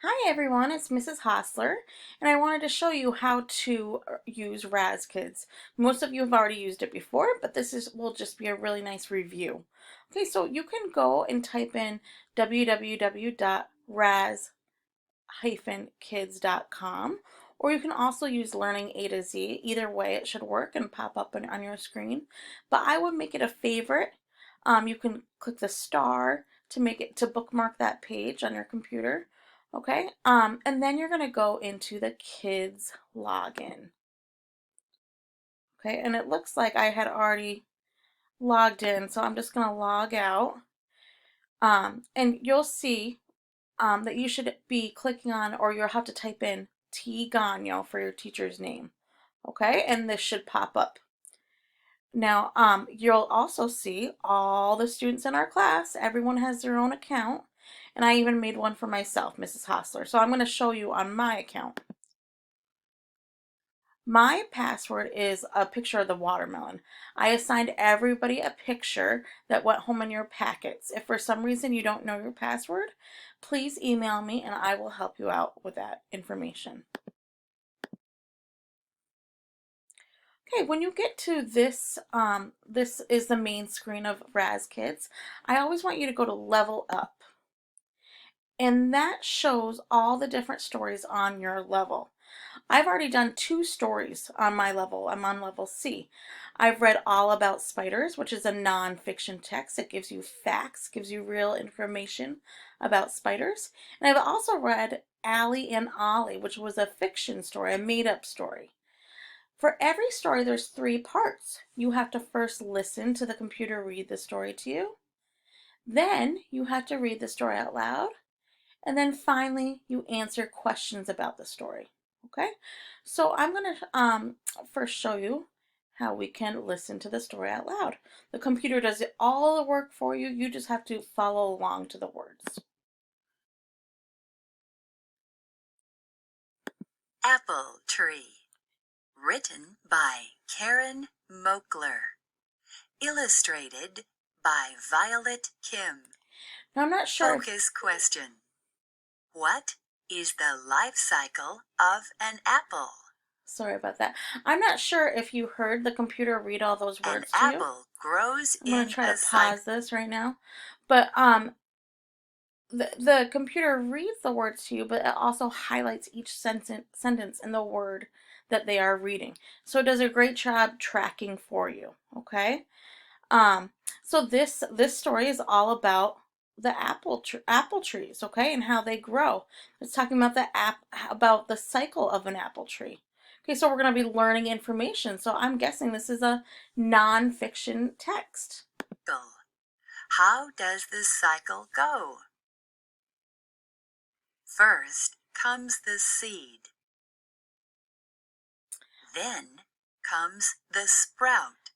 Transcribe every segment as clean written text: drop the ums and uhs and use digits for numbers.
Hi everyone, it's Mrs. Hostler, and I wanted to show you how to use Raz-Kids. Most of you have already used it before, but will just be a really nice review. Okay, so you can go and type in www.raz-kids.com, or you can also use Learning A to Z. Either way, it should work and pop up on your screen. But I would make it a favorite. You can click the star to bookmark that page on your computer. Okay, and then you're going to go into the kids login. Okay, and it looks like I had already logged in, so I'm just going to log out. And you'll see that you should be clicking on, or you'll have to type in T. Gagno for your teacher's name. Okay, and this should pop up. Now, you'll also see all the students in our class. Everyone has their own account, and I even made one for myself, Mrs. Hostler. So I'm going to show you on my account. My password is a picture of the watermelon. I assigned everybody a picture that went home in your packets. If for some reason you don't know your password, please email me and I will help you out with that information. Okay, when you get to this, this is the main screen of Raz-Kids. I always want you to go to Level Up. And that shows all the different stories on your level. I've already done 2 stories on my level. I'm on level C. I've read All About Spiders, which is a non-fiction text. It gives you facts, gives you real information about spiders. And I've also read Allie and Ollie, which was a fiction story, a made-up story. For every story, there's 3 parts. You have to first listen to the computer read the story to you. Then you have to read the story out loud. And then finally, you answer questions about the story. Okay, so I'm going to first show you how we can listen to the story out loud. The computer does all the work for you. You just have to follow along to the words. Apple Tree. Written by Karen Mokler. Illustrated by Violet Kim. Now I'm not sure. Focus question. What is the life cycle of an apple? Sorry about that. I'm not sure if you heard the computer read all those words to you. An apple grows I'm going in to try a to pause this right now. But the computer reads the words to you, but it also highlights each sentence in the word that they are reading. So it does a great job tracking for you, okay? So this story is all about the apple trees, okay, and how they grow. It's talking about about the cycle of an apple tree. Okay, so we're going to be learning information. So I'm guessing this is a non-fiction text. How does this cycle go? First comes the seed. Then comes the sprout.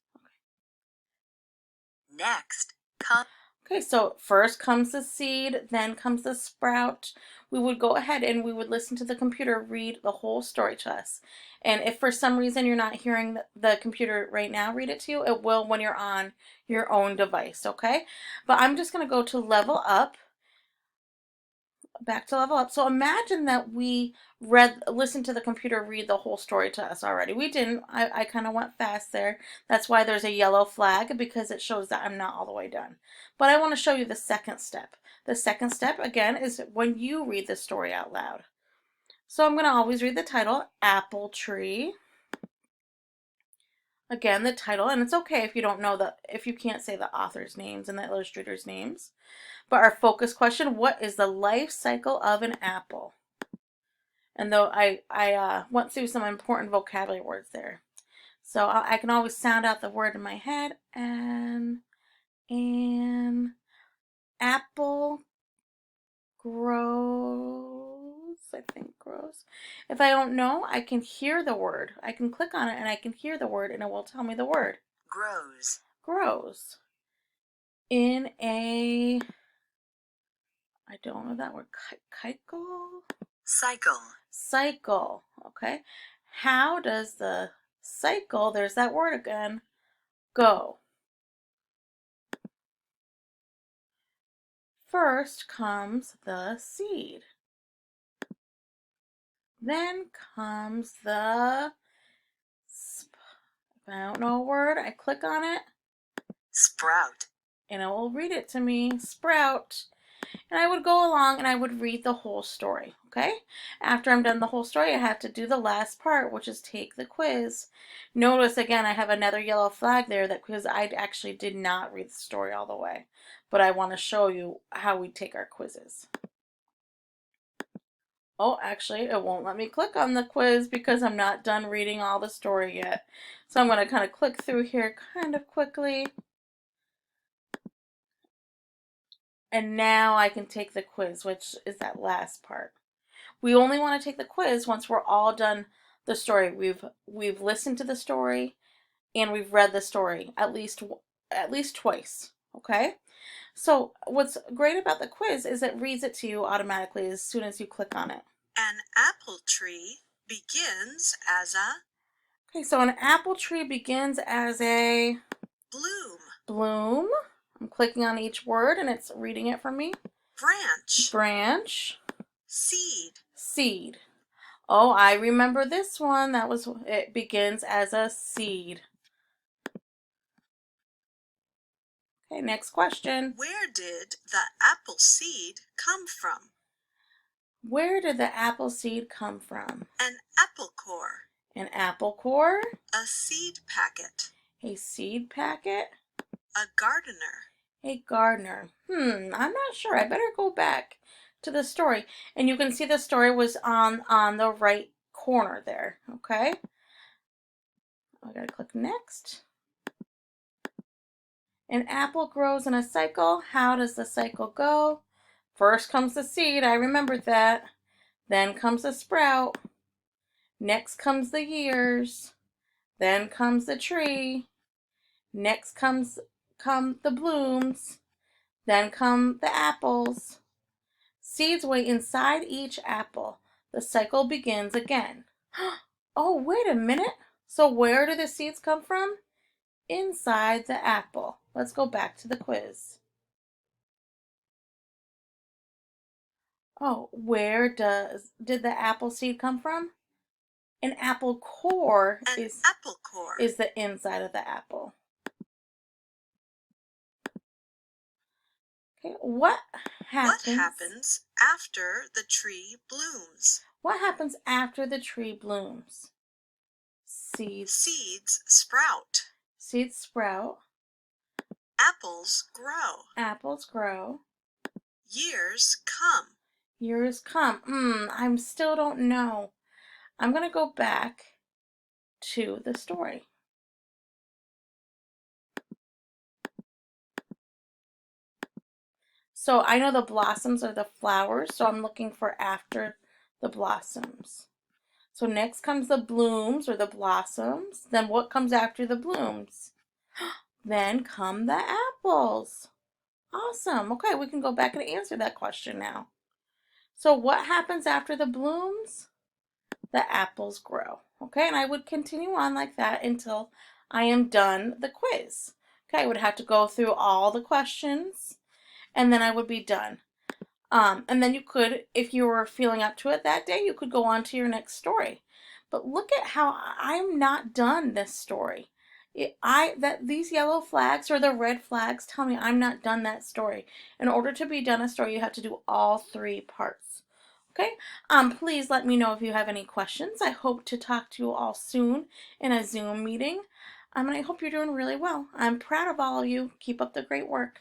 Next comes... Okay, so first comes the seed, then comes the sprout. We would go ahead and we would listen to the computer read the whole story to us. And if for some reason you're not hearing the computer right now read it to you, it will when you're on your own device, okay? But I'm just going to go to Level Up. Back to Level Up. So imagine that we listened to the computer read the whole story to us already. We didn't. I kind of went fast there. That's why there's a yellow flag, because it shows that I'm not all the way done. But I want to show you the second step. The second step, again, is when you read the story out loud. So I'm going to always read the title, Apple Tree. Again, the title, and it's okay if you don't know if you can't say the author's names and the illustrator's names. But our focus question, what is the life cycle of an apple? And though I went through some important vocabulary words there. So I can always sound out the word in my head. And apple grows, I think grows. If I don't know, I can hear the word. I can click on it and I can hear the word and it will tell me the word. Grows. Grows. In a, I don't know that word, cycle? Cycle. Cycle, okay? How does the cycle, there's that word again, go? First comes the seed. Then comes the, if I don't know a word, I click on it Sprout. and it will read it to me, sprout. And I would go along and I would read the whole story, okay? After I'm done the whole story, I have to do the last part, which is take the quiz. Notice again, I have another yellow flag there that because I actually did not read the story all the way, but I want to show you how we take our quizzes. Oh, actually, it won't let me click on the quiz because I'm not done reading all the story yet. So I'm going to kind of click through here kind of quickly. And now I can take the quiz, which is that last part. We only want to take the quiz once we're all done the story. We've listened to the story and we've read the story at least twice, okay? So what's great about the quiz is it reads it to you automatically as soon as you click on it. An apple tree begins as a Okay, so an apple tree begins as a bloom, bloom. I'm clicking on each word and it's reading it for me. branch, Branch, seed, seed. Oh, I remember this one. It begins as a seed. Okay, next question. Where did the apple seed come from? Where did the apple seed come from? An apple core, An apple core, a seed packet, a seed packet, a gardener. a gardener. I'm not sure. I better go back to the story. And you can see the story was on the right corner there, okay? I gotta click next. An apple grows in a cycle. How does the cycle go? First comes the seed. I remembered that. Then comes the sprout. Next comes the years. Then comes the tree. Next come the blooms. Then come the apples. Seeds wait inside each apple. The cycle begins again. Oh, wait a minute. So where do the seeds come from? Inside the apple. Let's go back to the quiz. Oh, where did the apple seed come from? An apple core An apple core. is the inside of the apple. Okay, what happens after the tree blooms? What happens after the tree blooms? Seeds sprout. Seeds sprout. Apples grow. Apples grow. Years come. Years come. I still don't know. I'm going to go back to the story. So I know the blossoms are the flowers, so I'm looking for after the blossoms. So next comes the blooms or the blossoms. Then what comes after the blooms? Then come the apples. Awesome. Okay, we can go back and answer that question now. So what happens after the blooms? The apples grow. Okay, and I would continue on like that until I am done the quiz. Okay, I would have to go through all the questions and then I would be done. And then you could, if you were feeling up to it that day, you could go on to your next story. But look at how I'm not done this story. These yellow flags or the red flags tell me I'm not done that story. In order to be done a story, you have to do all three parts. Okay? Please let me know if you have any questions. I hope to talk to you all soon in a Zoom meeting. And I hope you're doing really well. I'm proud of all of you. Keep up the great work.